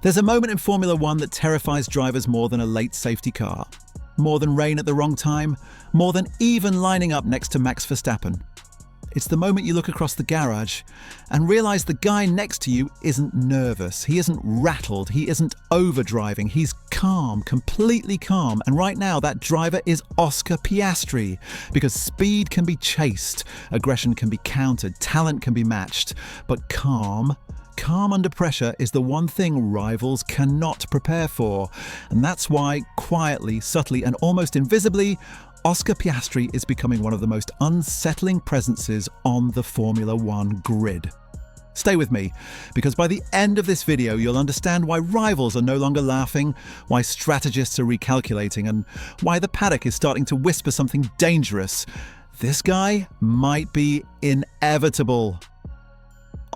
There's a moment in Formula One that terrifies drivers more than a late safety car, more than rain at the wrong time, more than even lining up next to Max Verstappen. It's the moment you look across the garage and realise the guy next to you isn't nervous, he isn't rattled, he isn't overdriving, he's calm, completely calm. And right now that driver is Oscar Piastri, because speed can be chased, aggression can be countered, talent can be matched, but calm under pressure is the one thing rivals cannot prepare for. And that's why, quietly, subtly and almost invisibly, Oscar Piastri is becoming one of the most unsettling presences on the Formula One grid. Stay with me, because by the end of this video you'll understand why rivals are no longer laughing, why strategists are recalculating, and why the paddock is starting to whisper something dangerous. This guy might be inevitable.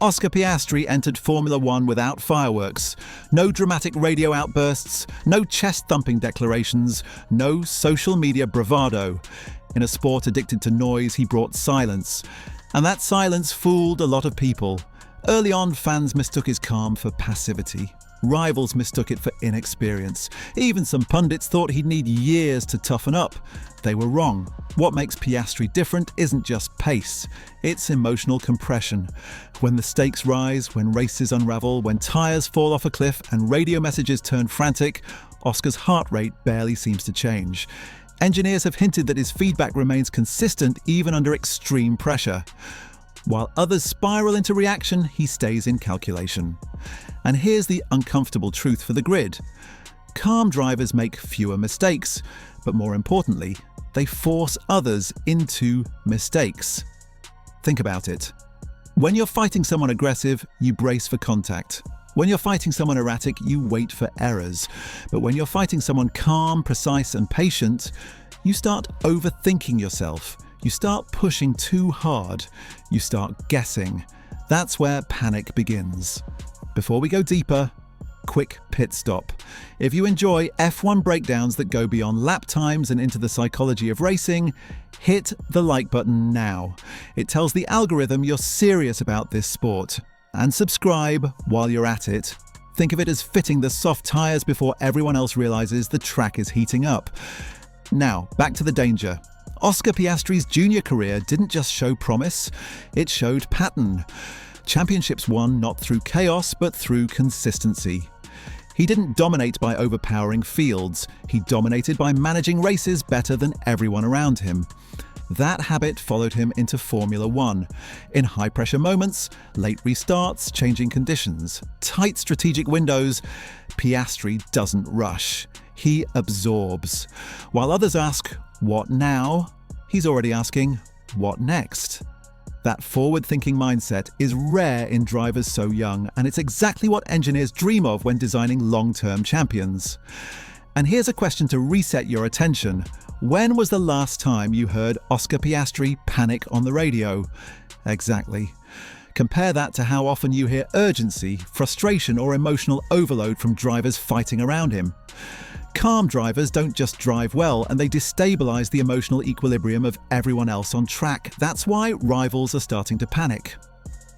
Oscar Piastri entered Formula One without fireworks, no dramatic radio outbursts, no chest-thumping declarations, no social media bravado. In a sport addicted to noise, he brought silence. And that silence fooled a lot of people. Early on, fans mistook his calm for passivity. Rivals mistook it for inexperience. Even some pundits thought he'd need years to toughen up. They were wrong. What makes Piastri different isn't just pace, it's emotional compression. When the stakes rise, when races unravel, when tyres fall off a cliff and radio messages turn frantic, Oscar's heart rate barely seems to change. Engineers have hinted that his feedback remains consistent even under extreme pressure. While others spiral into reaction, he stays in calculation. And here's the uncomfortable truth for the grid. Calm drivers make fewer mistakes, but more importantly, they force others into mistakes. Think about it. When you're fighting someone aggressive, you brace for contact. When you're fighting someone erratic, you wait for errors. But when you're fighting someone calm, precise, and patient, you start overthinking yourself. You start pushing too hard. You start guessing. That's where panic begins. Before we go deeper, quick pit stop. If you enjoy F1 breakdowns that go beyond lap times and into the psychology of racing, hit the like button now. It tells the algorithm you're serious about this sport. And subscribe while you're at it. Think of it as fitting the soft tyres before everyone else realises the track is heating up. Now, back to the danger. Oscar Piastri's junior career didn't just show promise, it showed pattern. Championships won not through chaos, but through consistency. He didn't dominate by overpowering fields, he dominated by managing races better than everyone around him. That habit followed him into Formula One. In high-pressure moments, late restarts, changing conditions, tight strategic windows, Piastri doesn't rush. He absorbs. While others ask, what now? He's already asking, what next? That forward-thinking mindset is rare in drivers so young, and it's exactly what engineers dream of when designing long-term champions. And here's a question to reset your attention. When was the last time you heard Oscar Piastri panic on the radio? Exactly. Compare that to how often you hear urgency, frustration, or emotional overload from drivers fighting around him. Calm drivers don't just drive well, and they destabilize the emotional equilibrium of everyone else on track. That's why rivals are starting to panic.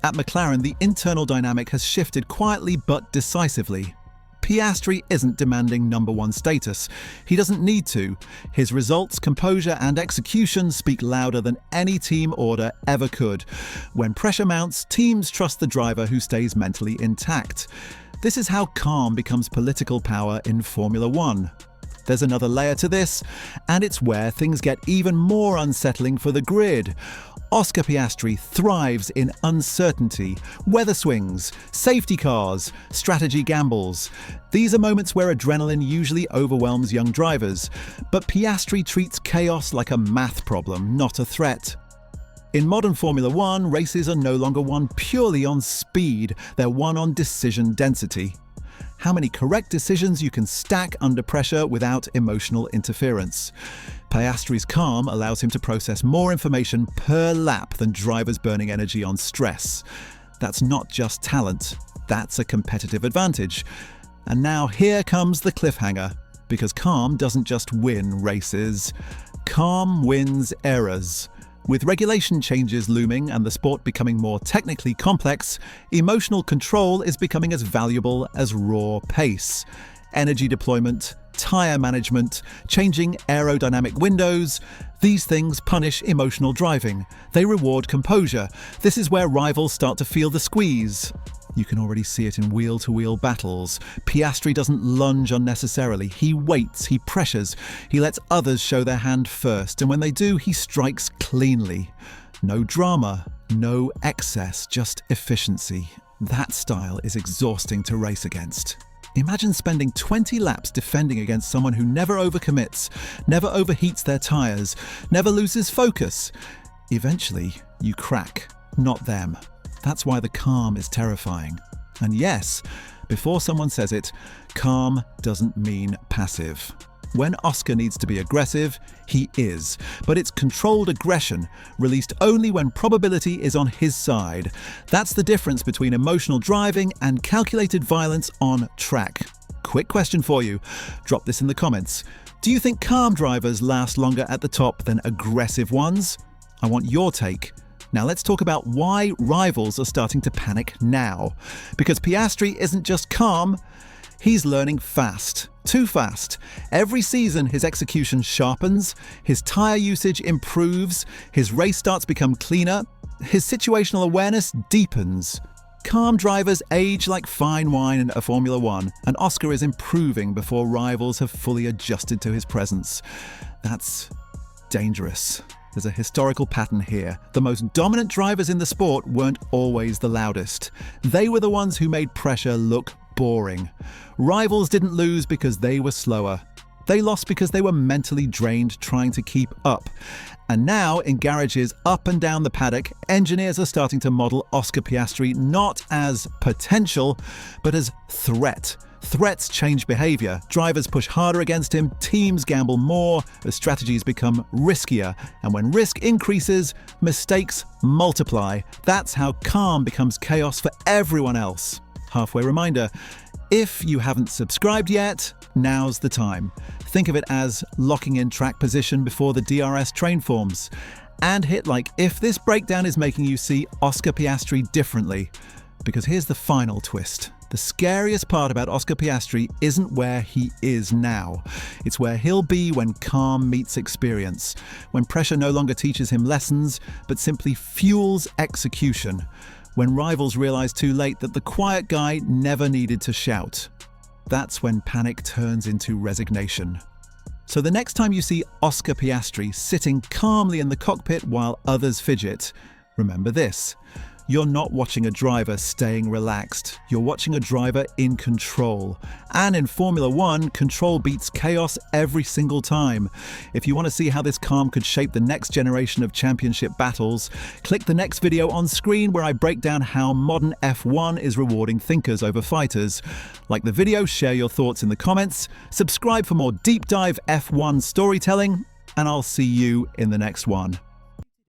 At McLaren, the internal dynamic has shifted quietly but decisively. Piastri isn't demanding number one status. He doesn't need to. His results, composure, and execution speak louder than any team order ever could. When pressure mounts, teams trust the driver who stays mentally intact. This is how calm becomes political power in Formula One. There's another layer to this, and it's where things get even more unsettling for the grid. Oscar Piastri thrives in uncertainty, weather swings, safety cars, strategy gambles. These are moments where adrenaline usually overwhelms young drivers, but Piastri treats chaos like a math problem, not a threat. In modern Formula One, races are no longer won purely on speed, they're won on decision density. How many correct decisions you can stack under pressure without emotional interference. Piastri's calm allows him to process more information per lap than drivers burning energy on stress. That's not just talent, that's a competitive advantage. And now here comes the cliffhanger, because calm doesn't just win races. Calm wins errors. With regulation changes looming and the sport becoming more technically complex, emotional control is becoming as valuable as raw pace. Energy deployment, tyre management, changing aerodynamic windows, these things punish emotional driving. They reward composure. This is where rivals start to feel the squeeze. You can already see it in wheel-to-wheel battles. Piastri doesn't lunge unnecessarily. He waits, he pressures, he lets others show their hand first, and when they do, he strikes cleanly. No drama, no excess, just efficiency. That style is exhausting to race against. Imagine spending 20 laps defending against someone who never overcommits, never overheats their tyres, never loses focus. Eventually, you crack, not them. That's why the calm is terrifying. And yes, before someone says it, calm doesn't mean passive. When Oscar needs to be aggressive, he is. But it's controlled aggression, released only when probability is on his side. That's the difference between emotional driving and calculated violence on track. Quick question for you. Drop this in the comments. Do you think calm drivers last longer at the top than aggressive ones? I want your take. Now let's talk about why rivals are starting to panic now. Because Piastri isn't just calm, he's learning fast. Too fast. Every season his execution sharpens, his tyre usage improves, his race starts become cleaner, his situational awareness deepens. Calm drivers age like fine wine in a Formula One, and Oscar is improving before rivals have fully adjusted to his presence. That's dangerous. There's a historical pattern here. The most dominant drivers in the sport weren't always the loudest. They were the ones who made pressure look boring. Rivals didn't lose because they were slower. They lost because they were mentally drained trying to keep up. And now, in garages up and down the paddock, engineers are starting to model Oscar Piastri not as potential, but as threat. Threats change behavior. Drivers push harder against him, teams gamble more, as strategies become riskier. And when risk increases, mistakes multiply. That's how calm becomes chaos for everyone else. Halfway reminder, if you haven't subscribed yet, now's the time. Think of it as locking in track position before the DRS train forms. And hit like if this breakdown is making you see Oscar Piastri differently. Because here's the final twist. The scariest part about Oscar Piastri isn't where he is now. It's where he'll be when calm meets experience. When pressure no longer teaches him lessons, but simply fuels execution. When rivals realize too late that the quiet guy never needed to shout. That's when panic turns into resignation. So the next time you see Oscar Piastri sitting calmly in the cockpit while others fidget, remember this. You're not watching a driver staying relaxed. You're watching a driver in control. And in Formula One, control beats chaos every single time. If you want to see how this calm could shape the next generation of championship battles, click the next video on screen where I break down how modern F1 is rewarding thinkers over fighters. Like the video, share your thoughts in the comments, subscribe for more deep dive F1 storytelling, and I'll see you in the next one.